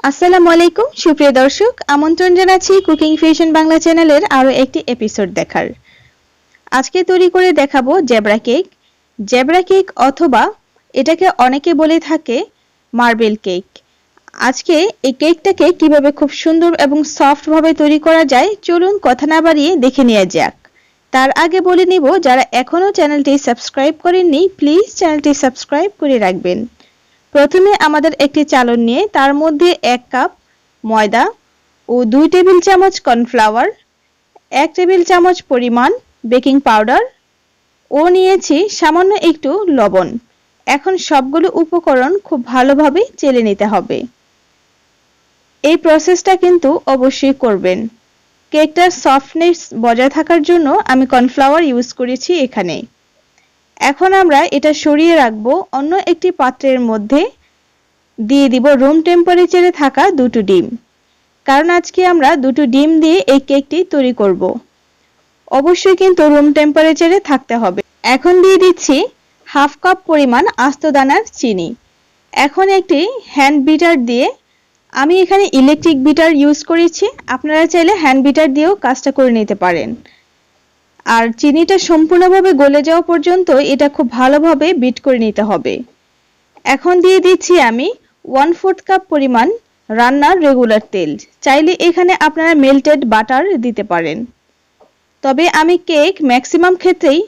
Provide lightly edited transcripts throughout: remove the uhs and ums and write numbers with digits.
আসসালামু আলাইকুম সুপ্রিয় দর্শক, আমন্ত্রণ জানাচ্ছি কুকিং ফিউশন বাংলা চ্যানেলের আরো একটি এপিসোড দেখার। আজকে তৈরি করে দেখাবো জেব্রা কেক। জেব্রা কেক অথবা এটাকে অনেকে বলে থাকে মার্বেল কেক। আজকে এই কেকটাকে কিভাবে খুব সুন্দর এবং সফট ভাবে তৈরি করা যায়, চলুন কথা না বাড়িয়ে দেখে নেওয়া যাক। তার আগে বলে নিব, যারা এখনো চ্যানেলটি সাবস্ক্রাইব করেননি প্লিজ চ্যানেলটি সাবস্ক্রাইব করে রাখবেন। প্রথমে আমাদের একটি চালন নিয়ে তার মধ্যে 1 কাপ ময়দা ও 2 টেবিল চামচ কর্নফ্লাওয়ার, 1 টেবিল চামচ পরিমাণ বেকিং পাউডার ও নিয়েছি সামান্য একটু লবণ। এখন সবগুলো উপকরণ খুব ভালোভাবে চেলে নিতে হবে। এই প্রসেসটা কিন্তু অবশ্যই করবেন। কেকটার সফটনেস বজায় থাকার জন্য আমি কর্নফ্লাওয়ার ইউজ করেছি এখানে। এখন আমরা এটা সরিয়ে রাখবো। অন্য একটি পাত্রের মধ্যে দিয়ে দিব রুম টেম্পারেচারে থাকা 2টো ডিম, কারণ আজকে আমরা 2টো ডিম দিয়ে এই কেকটি তৈরি করব। অবশ্যই কিন্তু রুম টেম্পারেচারে থাকতে হবে। এখন দিয়ে দিচ্ছি 1/2 কাপ পরিমাণ আস্ত দানার চিনি। এখন একটি হ্যান্ড বিটার দিয়ে, আমি এখানে ইলেকট্রিক বিটার ইউজ করেছি, আপনারা চাইলে হ্যান্ড বিটার দিয়েও কাজটা করে নিতে পারেন। আর চিনিটা সম্পূর্ণভাবে গলে যাওয়া পর্যন্ত এটা খুব ভালোভাবে বিট করে নিতে হবে। এখন দিয়ে দিচ্ছি আমি 1/4 কাপ পরিমাণ রান্নার রেগুলার তেল। চাইলে এখানে আপনারা মেল্টেড বাটার দিতে পারেন, তবে আমি কেক ম্যাক্সিমাম ক্ষেত্রেই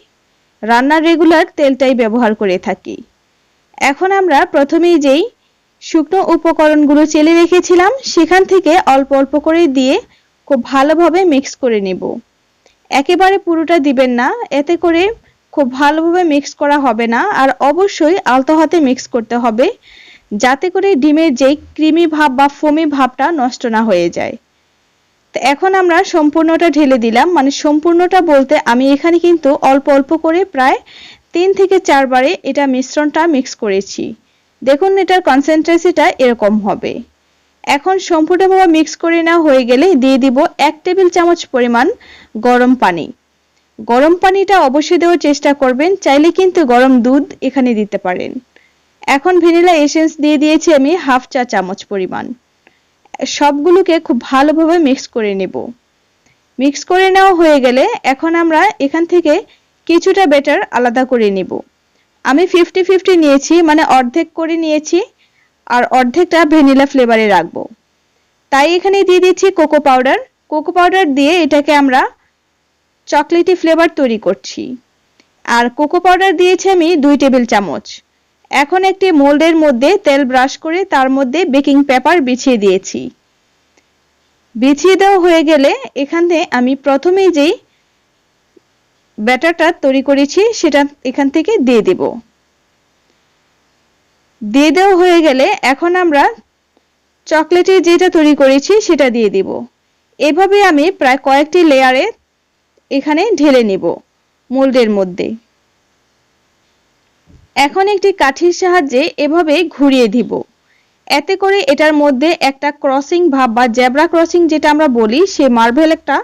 রান্নার রেগুলার তেলটাই ব্যবহার করে থাকি। এখন আমরা প্রথমেই যেই শুকনো উপকরণগুলো চেলে রেখেছিলাম সেখান থেকে অল্প অল্প করে দিয়ে খুব ভালোভাবে মিক্স করে নেব। একেবারে পুরোটা দিবেন না, এতে করে খুব ভালোভাবে মিক্স করা হবে না। আর অবশ্যই আলতো হাতে মিক্স করতে হবে, যাতে করে ডিমের যে ক্রিমি ভাব বা ফোমি ভাবটা নষ্ট না হয়ে যায়। তো এখন আমরা সম্পূর্ণটা ঢেলে দিলাম, মানে সম্পূর্ণটা বলতে আমি এখানে কিন্তু অল্প অল্প করে প্রায় 3 থেকে 4 বারে এটা মিশ্রণটা মিক্স করেছি। দেখুন এটার কনসেন্ট্রেসিটা এরকম হবে। এখন সম্পূর্ণভাবে মিক্স করে নেওয়া হয়ে গেলে দিয়ে দিব 1 টেবিল চামচ পরিমাণ গরম পানি। গরম পানিটা অবশ্যই দেওয়ার চেষ্টা করবেন, চাইলে কিন্তু গরম দুধ এখানে দিতে পারেন। এখন ভ্যানিলা এসেন্স দিয়ে দিয়েছি আমি 1/2 চা চামচ পরিমাণ। সবগুলোকে খুব ভালোভাবে মিক্স করে নেব। মিক্স করে নেওয়া হয়ে গেলে এখন আমরা এখান থেকে কিছুটা ব্যাটার আলাদা করে নেব। আমি 50-50 নিয়েছি, মানে অর্ধেক করে নিয়েছি, আর অর্ধেকটা ভ্যানিলা ফ্লেভারে রাখবো। তাই এখানে দিয়ে দিচ্ছি কোকো পাউডার। কোকো পাউডার দিয়ে এটাকে আমরা চকলেটি ফ্লেভার তৈরি করছি। আর কোকো পাউডার দিয়েছি আমি 2 টেবিল চামচ। এখন একটি মোল্ডের মধ্যে তেল ব্রাশ করে তার মধ্যে বেকিং পেপার বিছিয়ে দিয়েছি। বিছিয়ে দেওয়া হয়ে গেলে এখানে আমি প্রথমেই যেই ব্যাটারটা তৈরি করেছি সেটা এখান থেকে দিয়ে দেব। দিয়ে দেওয়া হয়ে গেলে এখন আমরা চকলেটের যেটা তৈরি করেছি সেটা দিয়ে দিব। এভাবে আমি প্রায় কয়েকটি লেয়ারে এখানে ঢেলে নিব মোল্ডের মধ্যে। এখন একটি কাঠির সাহায্যে এভাবে ঘুরিয়ে দিব, এতে করে এটার মধ্যে একটা ক্রসিং ভাব বা জেব্রা ক্রসিং যেটা আমরা বলি, সে মার্বেল একটা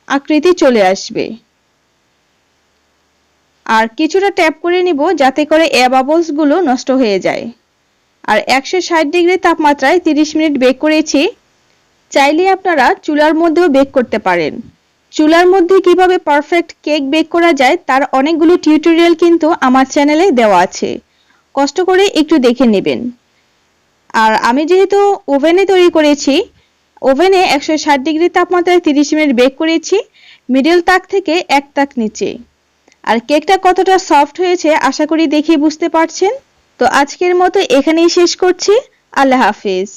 আকৃতি চলে আসবে। আর কিছুটা ট্যাপ করে নিব যাতে করে এয়ার বাবলস গুলো নষ্ট হয়ে যায়। আর 160 ডিগ্রি তাপমাত্রায় 30 মিনিট বেক করেছি। চাইলে আপনারা চুলার মধ্যেও বেক করতে পারেন। চুলার মধ্যে কিভাবে পারফেক্ট কেক বেক করা যায় তার অনেকগুলো টিউটোরিয়াল কিন্তু আমার চ্যানেলে দেওয়া আছে, কষ্ট করে একটু দেখে নেবেন। আর আমি যেহেতু ওভেনে তৈরি করেছি, ওভেনে 160 ডিগ্রি তাপমাত্রায় 30 মিনিট বেক করেছি, মিডল তাক থেকে 1 তাক নিচে। আর কেকটা কতটা সফট হয়েছে আশা করি দেখে বুঝতে পারছেন। তো আজকের মতো এখানেই শেষ করছি। আল্লাহ হাফেজ।